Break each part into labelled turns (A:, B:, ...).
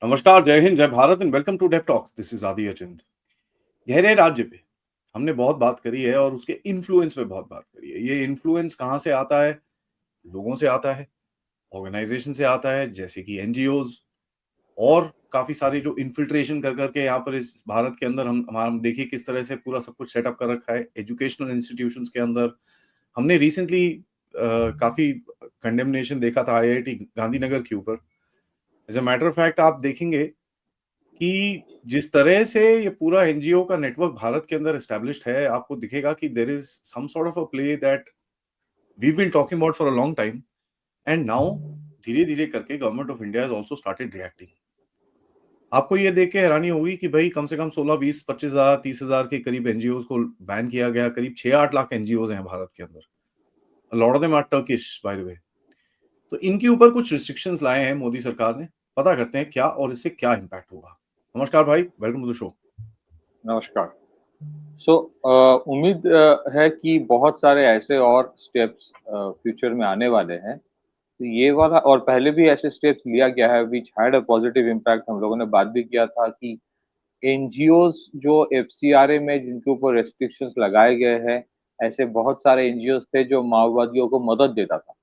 A: नमस्कार, जय हिंद, जय Bharat and welcome to Dev talks. This is Aadi Achint. गहरे राज्य पे हमने बहुत बात करी है और उसके इन्फ्लुएंस पे बहुत बात करी है। ये इन्फ्लुएंस कहाँ से आता है? लोगों से आता है, ऑर्गेनाइजेशन से आता है, जैसे कि एनजीओज और काफी सारे जो इन्फिल्ट्रेशन कर करके यहाँ पर इस भारत के अंदर हम देखिए किस तरह से पूरा सब कुछ सेटअप कर रखा है एजुकेशनल इंस्टीट्यूशंस के अंदर। हमने रिसेंटली काफी कंडेमनेशन देखा था आईआईटी गांधीनगर के ऊपर। As a matter of fact आप देखेंगे कि जिस तरह से ये पूरा एनजीओ का नेटवर्क भारत के अंदर एस्टैब्लिश्ड है, आपको दिखेगा कि there is some sort of a play that we been talking about for a long time and now धीरे-धीरे करके government of India has also started reacting. आपको ये देख के हैरानी होगी कि भाई कम से कम 16, 20, 25,000, 30,000 के करीब एनजीओज को बैन किया गया। करीब 6-8 लाख एनजीओज हैं भारत के अंदर। A lot of them are Turkish by the way. तो इनके ऊपर कुछ रिस्ट्रिक्शंस लाए हैं मोदी सरकार ने। पता करते हैं क्या और इससे क्या इम्पैक्ट होगा। नमस्कार भाई, वेलकम टू द शो।
B: नमस्कार। सो उम्मीद है कि बहुत सारे ऐसे और स्टेप्स फ्यूचर में आने वाले हैं। तो ये वाला और पहले भी ऐसे स्टेप्स लिया गया है which had a positive impact. हम लोगों ने बात भी किया था कि एनजीओज जो एफसीआरए में जिनके ऊपर रेस्ट्रिक्शंस लगाए गए हैं, ऐसे बहुत सारे एनजीओज थे जो माओवादियों को मदद देता था।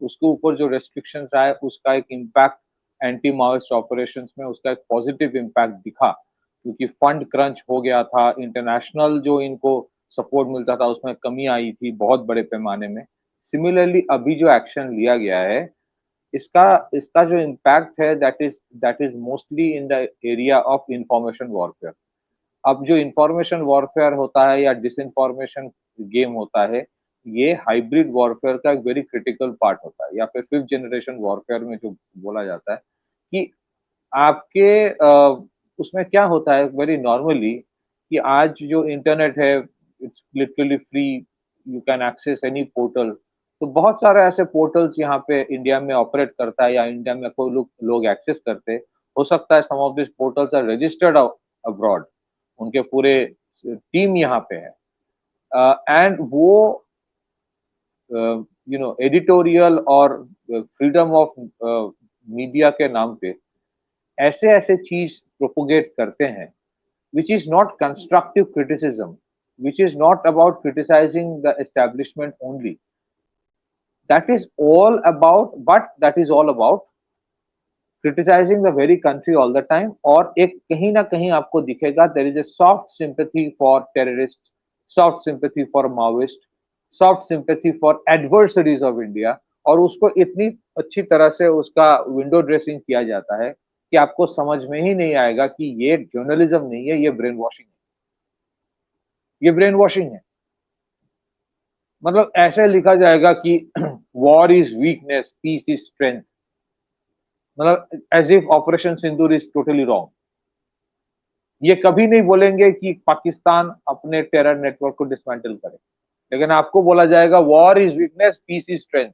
B: उसके ऊपर जो रेस्ट्रिक्शंस आए उसका एक इम्पैक्ट एंटी माओइस्ट ऑपरेशंस में उसका एक पॉजिटिव इम्पैक्ट दिखा, क्योंकि फंड क्रंच हो गया था। इंटरनेशनल जो इनको सपोर्ट मिलता था उसमें कमी आई थी बहुत बड़े पैमाने में। सिमिलरली अभी जो एक्शन लिया गया है, इसका इसका जो इम्पैक्ट है that is mostly in the area of information warfare. अब जो इंफॉर्मेशन वॉरफेयर होता है या डिसइंफॉर्मेशन गेम होता है, ये हाइब्रिड वॉरफेयर का एक वेरी क्रिटिकल पार्ट होता है, या फिर फिफ्थ जनरेशन वॉरफेयर में जो बोला जाता है कि आपके उसमें क्या होता है वेरी नॉर्मली कि आज जो इंटरनेट है, it's literally free, you can access any portal. तो बहुत सारे ऐसे पोर्टल्स यहाँ पे इंडिया में ऑपरेट करता है या इंडिया में कोई लोग एक्सेस करते हैं। हो सकता है some of this portals are registered abroad, उनके पूरे टीम यहाँ पे है, एंड वो एडिटोरियल और फ्रीडम ऑफ मीडिया के नाम पे ऐसे ऐसे चीज प्रोपोगेट करते हैं which is not constructive criticism, which is not about criticizing the establishment only. That is all about, but that is all about criticizing the very country all the time. और एक कहीं ना कहीं आपको दिखेगा there is a soft sympathy for terrorists, soft sympathy for Maoist, soft sympathy for adversaries of India, और उसको इतनी अच्छी तरह से उसका विंडो ड्रेसिंग किया जाता है कि आपको समझ में ही नहीं आएगा कि ये जर्नलिज्म नहीं है, ये ब्रेन वॉशिंग है। ये ब्रेन वॉशिंग है। मतलब ऐसे लिखा जाएगा कि war is weakness, peace is strength. मतलब as if operation Sindoor is totally wrong. ये कभी नहीं बोलेंगे कि पाकिस्तान अपने टेरर नेटवर्क को डिसमेंटल करे, लेकिन आपको बोला जाएगा war is weakness, peace is strength.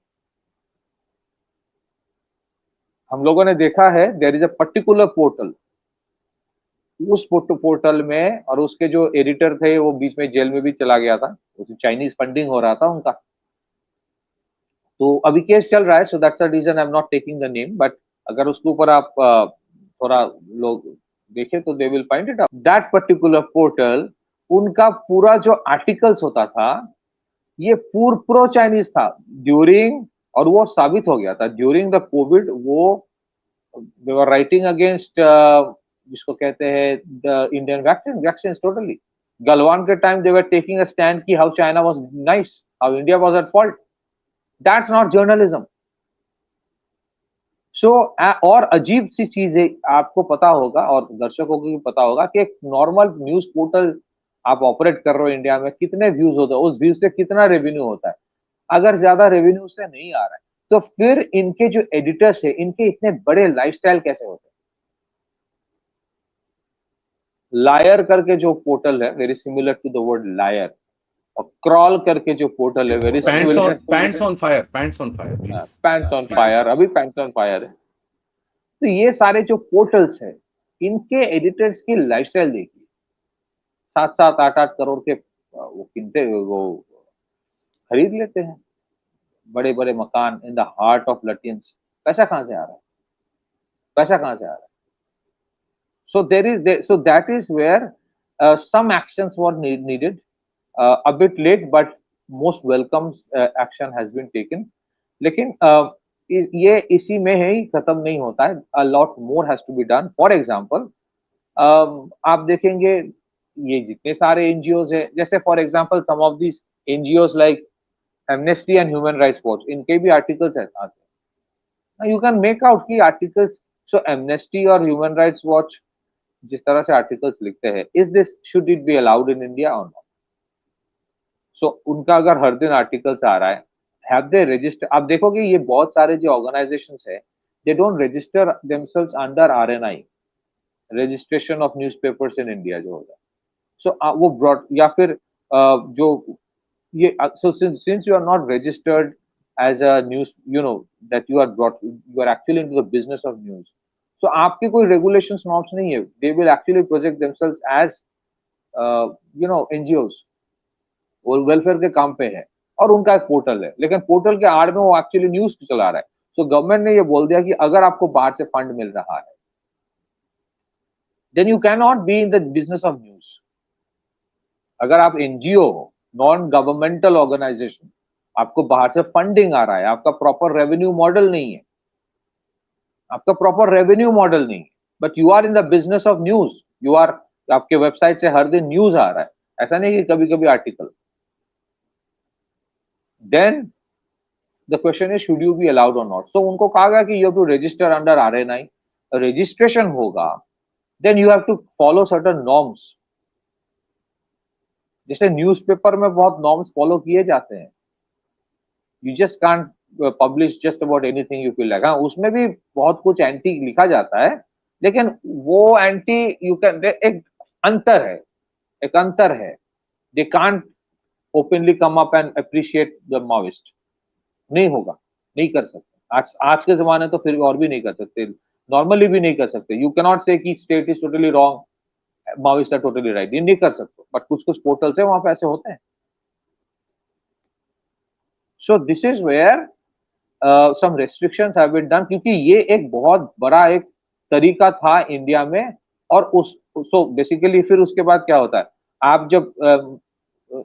B: हम लोगों ने देखा है there is a particular portal, उस पोर्टल में, और उसके जो एडिटर थे वो बीच में जेल में भी चला गया था, उसे चाइनीज फंडिंग हो रहा था उनका। तो अभी केस चल रहा है, so that's the reason I am not taking the name, but अगर उसके ऊपर आप थोड़ा लोग देखें तो they will find it out. That particular portal, उनका पूरा जो आर्टिकल्स होता था ये पूर प्रो चाइनीज था ड्यूरिंग, और वो साबित हो गया था ड्यूरिंग द कोविड। वो दे वर राइटिंग अगेंस्ट जिसको कहते हैं the Indian vaccine totally. Galwan के time they were taking a stand की how China was nice, how India was at fault. That's not journalism. So और अजीब सी चीज है, आपको पता होगा और दर्शकों को भी पता होगा कि एक नॉर्मल न्यूज पोर्टल आप ऑपरेट कर रहे हो इंडिया में, कितने व्यूज होते हैं, उस व्यूज से कितना रेवेन्यू होता है। अगर ज्यादा रेवेन्यू से नहीं आ रहा है तो फिर इनके जो एडिटर्स है, इनके इतने बड़े लाइफस्टाइल कैसे होते हैं। लायर करके जो पोर्टल है very similar to the word liar, और क्रॉल करके जो पोर्टल है very similar.
A: Pants on fire, pants on fire please.
B: Pants on fire, अभी पैंट्स ऑन फायर है। तो ये सारे जो पोर्टल्स है, इनके एडिटर्स की लाइफस्टाइल देखिए। 7-7, 8-8 करोड़ के वो किनते वो खरीद लेते हैं बड़े बड़े मकान इन द हार्ट ऑफ लटियंस। पैसा कहाँ से आ रहा है? पैसा कहाँ से आ रहा है? So so that is where some actions were needed, a bit late, but most welcome action has been taken. लेकिन ये इसी में ही खत्म नहीं होता है. A lot more has to be done. For example, आप देखेंगे ये जितने सारे एनजीओज है, जैसे for example some of this NGOs like Amnesty and Human Rights Watch, इनके भी आर्टिकल्स आते हैं. यू कैन मेक आउट की आर्टिकल्स. सो एमनेस्टी और ह्यूमन राइट्स वॉच जिस तरह से आर्टिकल्स लिखते हैं, is this should it be allowed in India और नॉट? सो उनका अगर हर दिन आर्टिकल्स आ रहा है, हैव दे रजिस्टर? आप देखोगे ये बहुत सारे जो ऑर्गेनाइजेशंस है, they don't register themselves under RNI, registration of newspapers in India जो होता है. सो वो ब्रॉड या फिर जो ये so since you are not registered as a news, you know that you are actually into the business of news, so आपके कोई regulations norms नहीं है. They will actually project themselves as NGOs, वो welfare के काम पे है और उनका एक पोर्टल है, लेकिन पोर्टल के आड़ में वो एक्चुअली न्यूज चला रहा है. सो गवर्नमेंट ने ये बोल दिया कि अगर आपको बाहर से फंड मिल रहा है, then you can not be in the business of news. अगर आप एनजीओ हो, नॉन गवर्नमेंटल ऑर्गेनाइजेशन, आपको बाहर से फंडिंग आ रहा है, आपका प्रॉपर रेवेन्यू मॉडल नहीं है, but you are in the business of news, you are, आपके वेबसाइट से हर दिन न्यूज आ रहा है, ऐसा नहीं कि कभी कभी article, then the question is should you be allowed और नॉट. सो उनको कहा गया कि you have to register under RNI. Registration होगा, then you have to follow certain norms. जैसे न्यूज़पेपर में बहुत नॉर्म्स फॉलो किए जाते हैं. You just can't publish just about anything you feel like. हाँ, उसमें भी बहुत कुछ एंटी लिखा जाता है, लेकिन वो एंटी यू कैन, एक अंतर है. They can't openly come up and appreciate the Maoist. नहीं होगा, नहीं कर सकते. आज के जमाने तो फिर और भी नहीं कर सकते, नॉर्मली भी नहीं कर सकते. यू कैन नॉट से कि state is totally wrong, Maoist are totally right, ये नहीं कर सकते. बट कुछ कुछ पोर्टल्स है वहां पे ऐसे होते हैं. So this is where some restrictions have been done, क्योंकि ये एक बहुत बड़ा एक तरीका था इंडिया में. और उस सो बेसिकली फिर उसके बाद क्या होता है, आप जब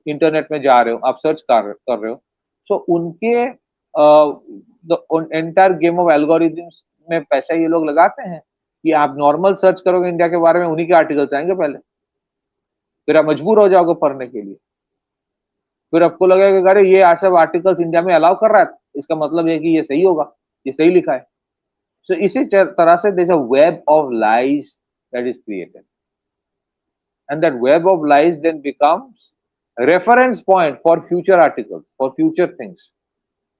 B: इंटरनेट में जा रहे हो, आप सर्च कर रहे हो, सो उनके एंटायर गेम ऑफ एल्गोरिथम्स में पैसा ये लोग लगाते हैं कि आप नॉर्मल सर्च करोगे इंडिया के बारे में, उन्हीं के आर्टिकल्स आएंगे पहले, फिर आप मजबूर हो जाओगे पढ़ने के लिए. फिर आपको लगेगा कि अरे ये सब आर्टिकल्स इंडिया में अलाउ कर रहा है, इसका मतलब है कि ये सही होगा, ये सही लिखा है. सो इसी तरह से there is a web of lies that is created, and that web of lies then becomes reference point for future articles, for future things.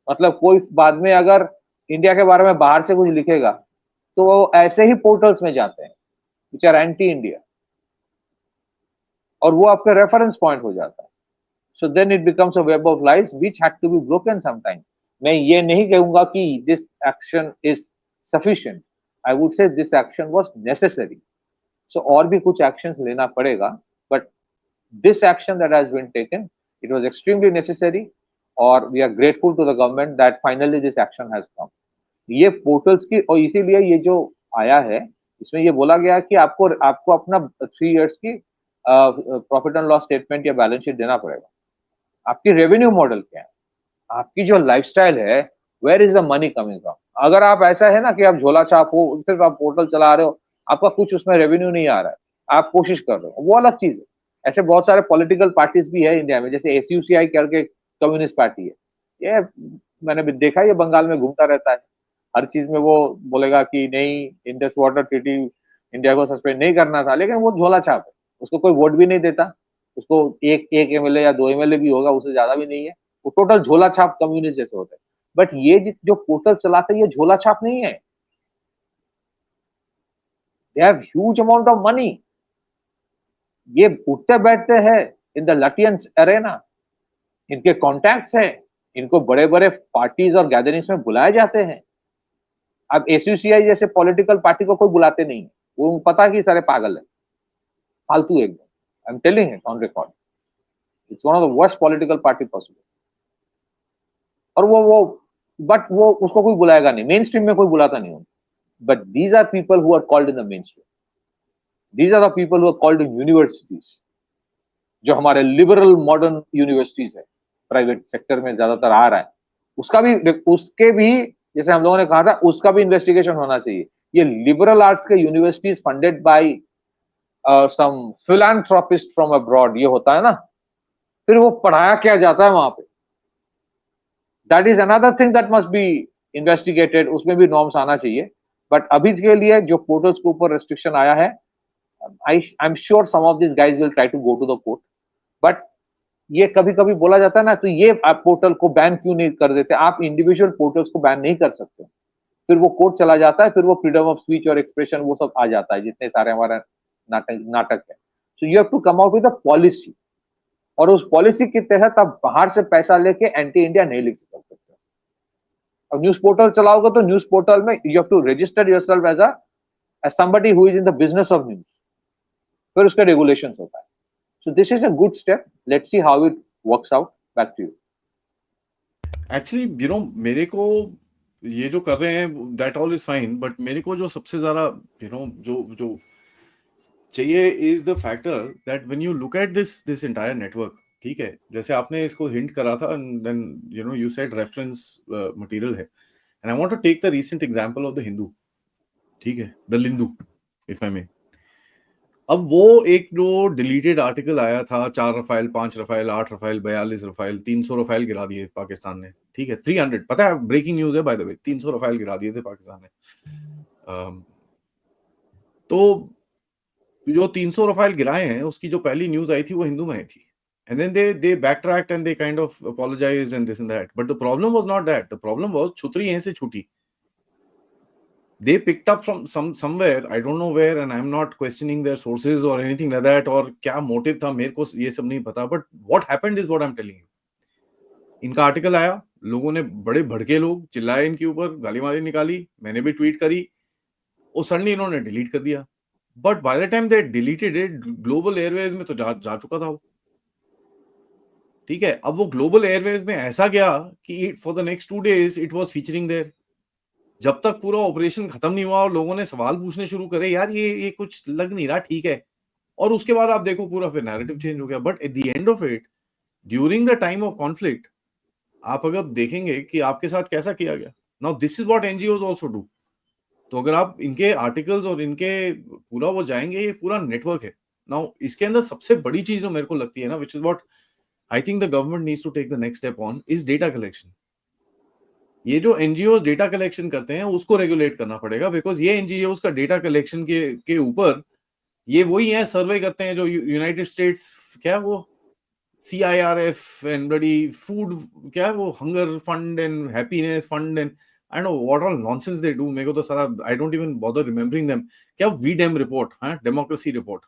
B: मतलब कोई बाद में अगर इंडिया के बारे में बाहर से कुछ लिखेगा, तो वो ऐसे ही पोर्टल्स में जाते हैं विच आर एंटी इंडिया, और वो आपका रेफरेंस पॉइंट हो जाता है. So then it becomes a web of lies which had to be broken sometime. मैं ये नहीं कहूंगा कि this action is sufficient. I would say this action was necessary. So और भी कुछ actions लेना पड़ेगा, but this action that has been taken, it was extremely necessary, और we are grateful to the government that finally this action has come. ये portals की, और इसीलिए ये जो आया है, इसमें ये बोला गया कि आपको अपना 3 years की प्रॉफिट एंड लॉस स्टेटमेंट या बैलेंस शीट देना पड़ेगा. आपकी रेवेन्यू मॉडल क्या है, आपकी जो लाइफस्टाइल है, where is the money coming from. अगर आप ऐसा है ना कि आप झोला छाप हो, सिर्फ आप पोर्टल चला रहे हो, आपका कुछ उसमें रेवेन्यू नहीं आ रहा है, आप कोशिश कर रहे हो, वो अलग चीज है. ऐसे बहुत सारे पॉलिटिकल पार्टीज भी है इंडिया में, जैसे एसयूसीआई करके कम्युनिस्ट पार्टी है, ये मैंने भी देखा, ये बंगाल में घूमता रहता है. हर चीज में वो बोलेगा कि नहीं, इंडस वाटर ट्रीटी इंडिया को सस्पेंड नहीं करना था, लेकिन वो झोला छाप है, उसको कोई वोट भी नहीं देता, उसको एक एमएलए या 2 एमएलए भी होगा, उससे ज्यादा भी नहीं है, वो टोटल झोला छाप कम्युनिस्ट जैसे होते हैं. बट ये जो पोर्टल चलाते हैं, ये झोला छाप नहीं है. They have huge amount of money. ये उठते बैठते हैं इन द लटियंस अरेना, इनके कॉन्टैक्ट्स हैं, इनको बड़े बड़े पार्टीज और गैदरिंग्स में बुलाए जाते हैं. अब एसयूसीआई जैसे पॉलिटिकल पार्टी को कोई बुलाते नहीं है, वो पता कि सारे पागल है, फालतू एकदम. I am telling it on record, it's one of the worst political party possible. और वो उसको कोई बुलाएगा नहीं, मेन स्ट्रीम में कोई बुलाता नहीं. But these are people who are called in the main stream. These are the people who are called universities, जो हमारे लिबरल मॉडर्न यूनिवर्सिटीज है, प्राइवेट सेक्टर में ज्यादातर आ रहा है, उसके भी जैसे हम लोगों ने कहा था, उसका भी इन्वेस्टिगेशन होना चाहिए। ये लिबरल आर्ट्स के universities funded by some philanthropist from abroad, ये होता है ना, फिर वो पढ़ाया क्या जाता है वहां पे, that is another thing that must be investigated, उसमें भी नॉर्म्स आना चाहिए। बट अभी के लिए जो पोर्टल्स के ऊपर रेस्ट्रिक्शन आया है, I am sure some of this guys will try to go to the court, but ये कभी कभी बोला जाता है ना, तो ये आप पोर्टल को बैन क्यों नहीं कर देते, आप इंडिविजुअल पोर्टल्स को बैन नहीं कर सकते, फिर वो कोर्ट चला जाता है, फिर वो फ्रीडम ऑफ स्पीच और एक्सप्रेशन वो सब आ जाता है, जितने सारे हमारे नाटक है। So you have to come out with a policy, और उस पॉलिसी के तहत आप बाहर से पैसा लेके एंटी इंडिया नहीं लिख सकते। अब न्यूज पोर्टल चलाओगे तो न्यूज पोर्टल में you have to register yourself as somebody who is in the business of news, फिर उसका रेगुलेशन होता है। So this is a good step, let's see how it works out. Back to you.
A: Actually मेरे को ये जो कर रहे हैं that all is fine, but मेरे को जो सबसे ज्यादा जो जो चाहिए is the factor that when you look at this entire network, ठीक है, जैसे आपने इसको हिंट करा था and then you said reference material है, and I want to take the recent example of the Hindu, ठीक है, द लिंदू, इफ आई मे। अब वो एक जो डिलीटेड आर्टिकल आया था, 4 Rafale, 5 Rafale, 8 Rafale, 42 Rafale, 300 Rafale गिरा दिए पाकिस्तान ने, ठीक है, 300, पता है, ब्रेकिंग न्यूज है बाय द वे, 300 रफाइल गिरा दिए थे पाकिस्तान ने। तो जो 300 रफाइल गिराए हैं उसकी जो पहली न्यूज आई थी वो हिंदू में आई थी, and then they backtracked and they kind of apologized and this and that, but the problem was not that, the problem was छुतरी यहीं से छूटी, they picked up from somewhere, I don't know where, and I'm not questioning their sources or anything like that, और क्या motive था मेरे को ये सब नहीं पता, but what happened is what I'm telling you। इनका आर्टिकल आया, लोगों ने, बड़े भड़के लोग चिल्लाए इनके ऊपर, गाली मारी निकाली, मैंने भी ट्वीट करी, और सडनली इन्होंने डिलीट कर दिया, but by the time they deleted it, global Airways में तो जा चुका था वो, ठीक है। अब वो ग्लोबल एयरवेज में ऐसा गया कि for the next 2 days it was featuring there, जब तक पूरा ऑपरेशन खत्म नहीं हुआ और लोगों ने सवाल पूछने शुरू करे, यार ये कुछ लग नहीं रहा ठीक है, और उसके बाद आप देखो पूरा फिर नैरेटिव चेंज हो गया। But at the end of it, during the time of conflict, आप अगर देखेंगे कि आपके साथ कैसा किया गया, now this is what NGOs also do. तो अगर आप इनके आर्टिकल्स और इनके पूरा वो जाएंगे, ये पूरा नेटवर्क है। नाउ इसके अंदर सबसे बड़ी चीज जो मेरे को लगती है ना, which is what I think the government needs to take the next step on, is data collection. ये जो एनजीओ डेटा कलेक्शन करते हैं उसको रेगुलेट करना पड़ेगा, बिकॉज ये एनजीओ का डेटा कलेक्शन के ऊपर ये वही है, सर्वे करते हैं जो यूनाइटेड स्टेट्स, क्या वो CIRF एंड बड़ी फूड, क्या है वो, hunger fund and happiness fund and I know what all nonsense they do, मेरे को तो सारा I don't even bother remembering them. क्या वीडेम रिपोर्ट, हाँ, डेमोक्रेसी रिपोर्ट,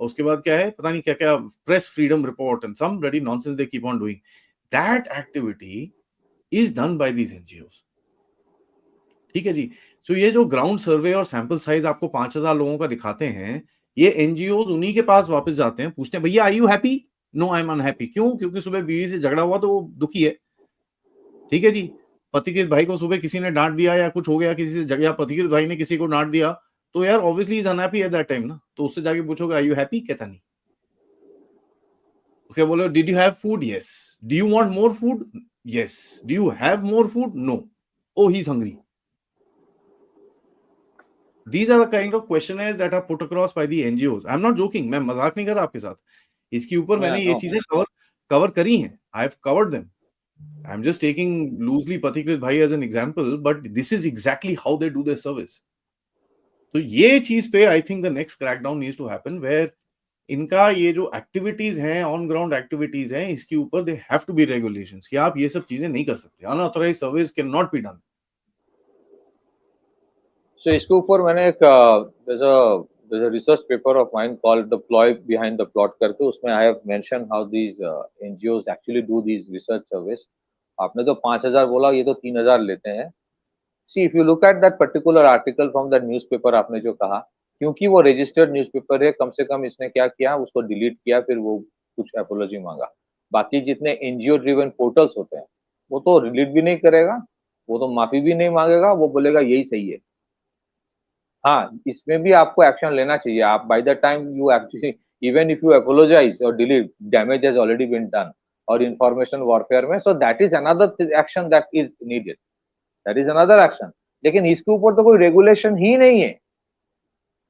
A: उसके बाद क्या है पता नहीं क्या क्या, press freedom report and some bloody nonsense they keep on doing. That activity is done by these NGOs, ठीक है जी। सो ये जो ग्राउंड सर्वे और सैंपल साइज आपको 5,000 लोगों का दिखाते हैं, ये एनजीओज उन्हीं के पास वापस जाते हैं, पूछते हैं भैया are you happy, no I am unhappy, क्यों, क्योंकि सुबह बीवी से झगड़ा हुआ तो वो दुखी है, ठीक है जी। पथिकृत भाई को सुबह किसी ने डांट दिया या कुछ हो गया किसी से झगड़ा, पथिकृत भाई ने किसी को डांट दिया, तो यार obviously is unhappy at that time ना, तो उससे जाके पूछोगे आर यू हैप्पी, कहता नहीं। ओके, बोलो did you have food, yes, do you want more food, yes, do you have more food, no, oh he is hungry. These are the kind of questionnaires that are put across by the NGOs. I'm not joking, मैं मजाक नहीं कर रहा आपके साथ, इसके ऊपर मैंने ये चीजें कवर करी हैं, I've covered them. I'm just taking loosely Pathikrit Bhai as an example, but this is exactly how they do their service. तो ये चीज पे I think the next crackdown needs to happen, where इनका ये जो activities हैं, on ground activities हैं, इसके ऊपर they have to be regulations कि आप ये सब चीजें नहीं कर सकते, unauthorised service can not be done.
B: So इसके ऊपर मैंने एक there's a research paper of mine called The Ploy Behind the Plot करके, उसमें I have mentioned how these NGOs actually do these research surveys. आपने तो 5,000 बोला, ये तो 3,000 लेते हैं। See, if you look at that particular article from that newspaper, आपने जो कहा, क्योंकि वो registered newspaper है, कम से कम इसने क्या किया, उसको delete किया, फिर वो कुछ apology मांगा। बाकी जितने NGO driven portals होते हैं, वो तो delete भी नहीं करेगा, वो तो माफी भी नहीं मांगेगा, वो बोलेगा यही सही है। हाँ, इसमें भी आपको एक्शन लेना चाहिए। आप by the time you actually, even if you apologise और delete, damage has already been done. और इंफॉर्मेशन वॉरफेयर में, so that is another action that is needed, that is another action. लेकिन इसके ऊपर तो कोई रेगुलेशन ही नहीं है।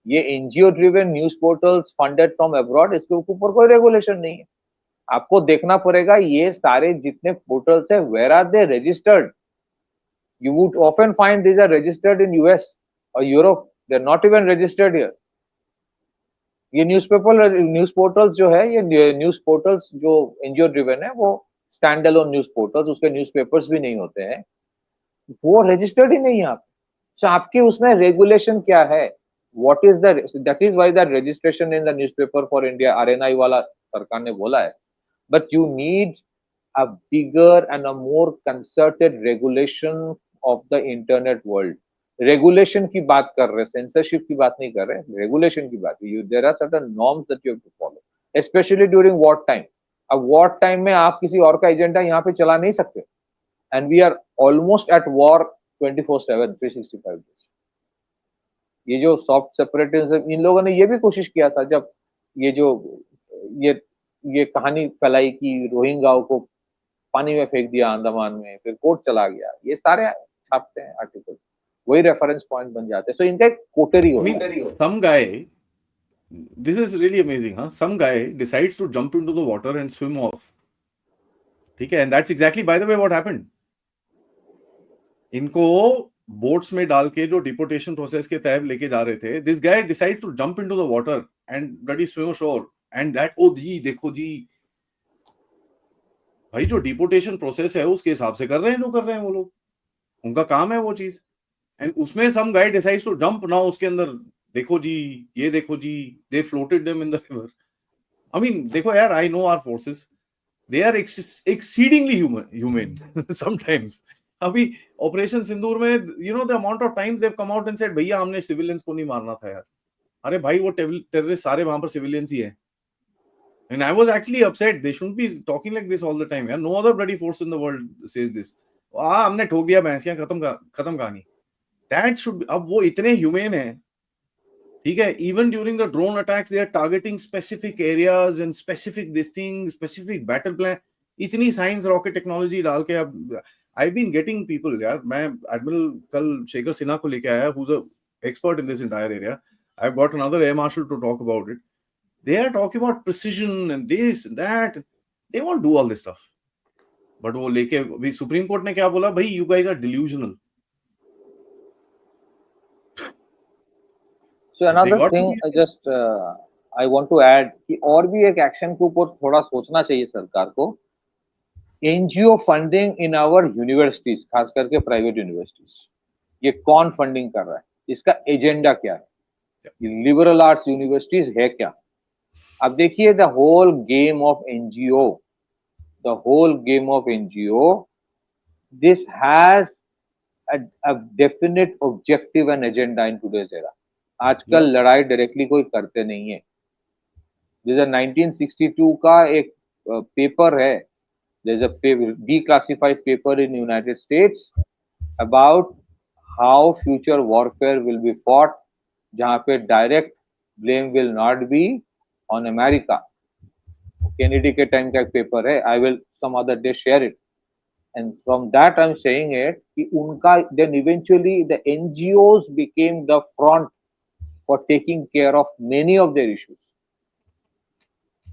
B: ये NGO driven news portals funded from abroad, इसके ऊपर कोई रेगुलेशन नहीं है। आपको देखना पड़ेगा ये सारे जितने पोर्टल्स है, where are they registered? You would often find these are registered in US or Europe. They're not even registered here. ये न्यूज पोर्टल्स जो है, ये न्यूज पोर्टल्स जो एनजीओ ड्रिवन है, वो स्टैंड अलोन न्यूज पोर्टल्स, उसके newspapers भी नहीं होते हैं, वो रजिस्टर्ड ही नहीं है आप। तो आपके उसमें रेगुलेशन क्या है? What is the, that is why that registration in the newspaper for India, RNI वाला सरकार ने बोला है। But you need a bigger and a more concerted regulation of the internet world. Regulation की बात कर रहे हैं, सेंसरशिप की बात नहीं कर रहे, रेगुलेशन की बात है। There are certain norms that you have to follow, specially during war time. अब वॉर टाइम में आप किसी और का एजेंडा यहाँ पे चला नहीं सकते, and we are almost at war 24/7 365 days. ये जो सॉफ्ट सेपरेटिज्म, इन लोगों ने ये भी कोशिश किया था, जब ये जो ये ये कहानी फैलाई कि रोहिंग्याओं को पानी में फेंक दिया अंडमान में, फिर कोर्ट चला गया, ये सारे छापते हैं आर्टिकल, वही रेफरेंस पॉइंट बन जाते हैं। सो इनका एक कोटरी होता है।
A: Some guy, this is really amazing, huh? Some guy decides to jump into the water and swim off. ठीक है, and that's exactly by the way what happened. इनको बोट्स में डाल के जो डिपोर्टेशन प्रोसेस के तहत लेके जा रहे थे, this guy decide to jump into the water and bloody swim ashore, and that, ओ जी देखो जी, भाई जो डिपोर्टेशन प्रोसेस है उसके हिसाब से कर रहे हैं जो कर रहे हैं वो लोग, उनका काम है वो चीज। एंड उसमें some guy decides to jump ना, उसके अंदर देखो जी, ये देखो जी, they floated them in the river. I mean देखो यार, I know our forces, they are exceedingly human sometimes. अभी ऑपरेशन सिंदूर में, you know the amount of times they have come out and said भैया हमने सिविलियंस को नहीं मारना था यार। अरे भाई वो टेररिस्ट सारे वहां पर सिविलियंस ही हैं। And I was actually upset. They shouldn't be talking like this all the time. यार, no other bloody force in the world says this. हमने ठोक दिया भैंसियां, खत्म कहानी। That should be, अब वो इतने ह्यूमेन हैं, ठीक है, even during the drone attacks they are targeting specific areas and specific this thing, specific battle plan, इतनी साइंस रॉकेट टेक्नोलॉजी डाल के। अब I've been getting people, यार, मैं एडमिरल कल शेखर सिन्हा को लेके आया, who's a expert in this entire area. I've got another air marshal to talk about it. They are talking about precision and this and that. They won't do all this stuff. But वो लेके अभी supreme court ने क्या बोला, भाई you guys are delusional.
B: So another thing I want to add कि और भी एक एक्शन के ऊपर थोड़ा सोचना चाहिए सरकार को। NGO funding in our universities, खास करके प्राइवेट यूनिवर्सिटीज, ये कौन फंडिंग कर रहा है, इसका एजेंडा क्या है? लिबरल आर्ट्स यूनिवर्सिटीज है क्या? अब देखिए, the whole game of NGO, this has a definite objective and agenda in today's era. आजकल लड़ाई डायरेक्टली कोई करते नहीं है। जैसे 1962 का एक पेपर है, there's a declassified paper in United States about how future warfare will be fought, जहाँ पे direct blame will not be on America. Kennedy के टाइम का एक पेपर है, I will some other day share it. And from that I'm saying it कि उनका, then eventually the NGOs became the front for taking care of many of their issues.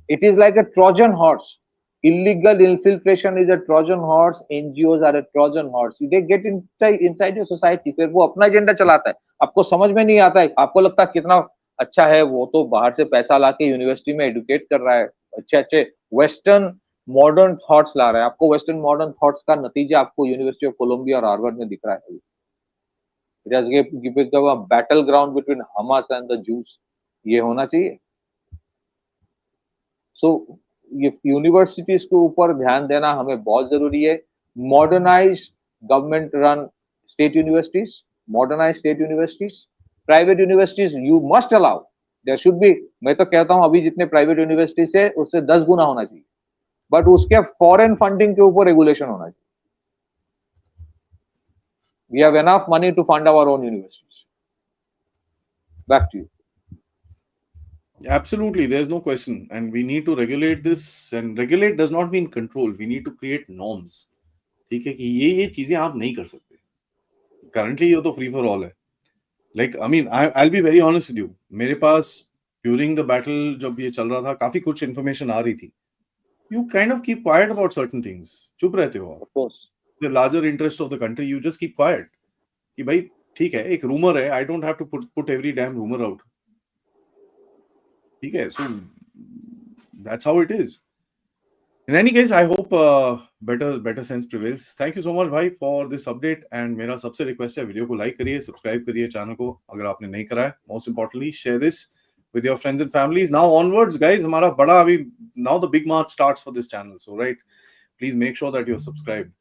B: It is like a Trojan horse. Illegal infiltration is a Trojan horse. NGOs are a Trojan horse. They get inside your society. फिर वो अपना agenda चलाता है, आपको समझ में नहीं आता है, आपको लगता है कितना अच्छा है, वो तो बाहर से पैसा लाके यूनिवर्सिटी में एडुकेट कर रहा है, अच्छे वेस्टर्न मॉडर्न थॉट्स ला रहा है। आपको वेस्टर्न मॉडर्न थॉट्स का नतीजा आपको यूनिवर्सिटी ऑफ कोलंबिया और हार्वर्ड में दिख रहा है। It has given a battle ground between Hamas and the juice. ये होना चाहिए। सो ये यूनिवर्सिटीज के ऊपर ध्यान देना हमें बहुत जरूरी है। Modernise government run state universities, modernise state universities, private universities you must allow, there should be. मैं तो कहता हूं अभी जितने प्राइवेट यूनिवर्सिटीज है उससे 10 गुना होना चाहिए, बट उसके फॉरेन फंडिंग के ऊपर रेगुलेशन होना चाहिए। We have enough money to fund our own universities. Back to you.
A: Absolutely, there's no question, and we need to regulate this. And regulate does not mean control. We need to create norms. ठीक है कि ये चीजें आप नहीं कर सकते. Currently ये तो free for all है. Like I mean, I'll be very honest with you. मेरे पास during the battle जब ये चल रहा था काफी कुछ information आ रही थी. You kind of keep quiet about certain things. चुप रहते हो आप.
B: Of course.
A: The larger interest of the country, you just keep quiet. कि भाई ठीक है, एक rumor है. I don't have to put every damn rumor out. ठीक है, so that's how it is. In any case, I hope better sense prevails. Thank you so much, भाई, for this update. And मेरा सबसे request है video को like करिए, subscribe करिए channel को अगर आपने नहीं करा है. Most importantly, share this with your friends and families. Now onwards, guys, हमारा बड़ा अभी now the big march starts for this channel. So right, please make sure that you're subscribed.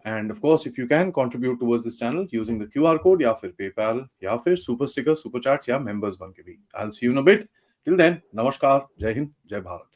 A: And of course, if you can contribute towards this channel using the QR code या फिर PayPal या फिर super sticker, super chats या members बन के भी. I'll see you in a bit. Till then, नमस्कार, जय हिंद, जय भारत.